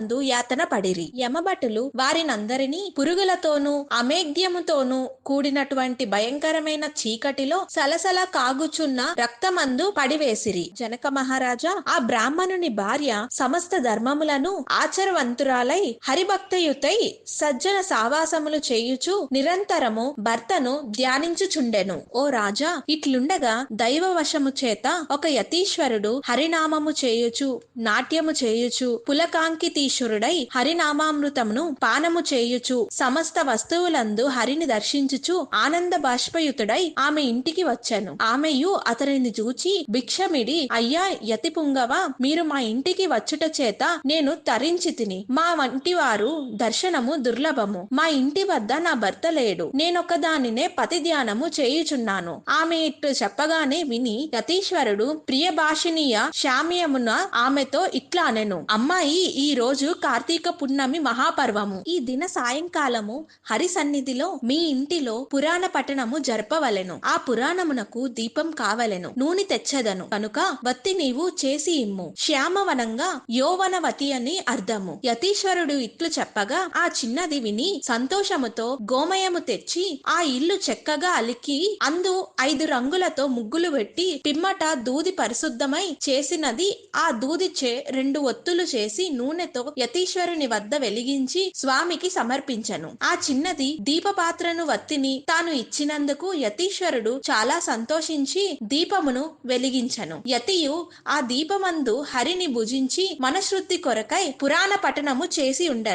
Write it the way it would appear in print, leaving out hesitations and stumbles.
యాతన పడిరి. యమభటులు వారినందరినీ పురుగులతోనూ అమేఘ్యముతోనూ కూడినటువంటి భయంకరమైన చీకటిలో సలసల కాగుచున్న రక్తమందు పడివేసిరి. జనక మహారాజా, ఆ బ్రాహ్మణుని భార్య సమస్త ధర్మములను ఆచరవంతురాలై హరిభక్తయుతై సజ్జన సావాసములు చేయుచు నిరంతరము భర్తను ధ్యానించుచుండెను. ఓ రాజా, ఇట్లుండగా దైవవశము చేత ఒక యతీశ్వరుడు హరినామము చేయుచు నాట్యము చేయుచు పులకాంకితీశ్వరుడై హరినామామృతమును పానము చేయుచు సమస్త వస్తువులందు హరిని దర్శించుచు ఆనంద బాష్పయుతుడై ఆమె ఇంటికి వచ్చెను. ఆమెయు అతనిని చూచి భిక్షమిడి, అయ్యా యతిపుంగవ, మీరు మా ఇంటికి వచ్చుట చేత నేను తరించి తిని. మా వంటి వారు దర్శనము దుర్లభము. మా ఇంటి వద్ద నా భర్త లేడు. నేనొకదానినే పతి ధ్యానము చేయుచున్నాను. ఆమె ఇట్లు చెప్పగానే విని యతీశ్వరుడు ప్రియభాషిణీయ శామ్యమున ఆమెతో ఇట్లా అనెను. అమ్మాయి, ఈ రోజు కార్తీక పున్నమి మహాపర్వము. ఈ దిన సాయంకాలము హరి సన్నిధిలో మీ ఇంటిలో పురాణ పఠనము జరపవలెను. ఆ పురాణమునకు దీపం కావలెను. నూనె తెచ్చెదను కనుక వత్తి నీవు చేసి ఇమ్ము. శ్యామవనంగా యౌవనవతి అని అర్థము. యతీశ్వరుడు ఇట్లు చెప్పగా ఆ చిన్నది విని సంతోషముతో గోమయము తెచ్చి ఆ ఇల్లు చెక్కగా అలికి అందు 5 రంగులతో ముగ్గులు పెట్టి పిమ్మట దూది పరిశుద్ధమై చేసినది ఆ దూదిచే 2 ఒత్తులు చేసి నూనెతో యతీశ్వరుని వద్ద వెలిగించి స్వామికి సమర్పించెను. ఆ చిన్నది దీపపాత్రను వత్తిని తాను ఇచ్చినందుకు యతీశ్వరుడు చాలా సంతోషించి దీపమును వెలిగించెను. యతియు ఆ దీపమందు హరిని భుజించి మనశ్రుద్ధి కొరకై పురాణ పఠనము చేసి ఉండెను.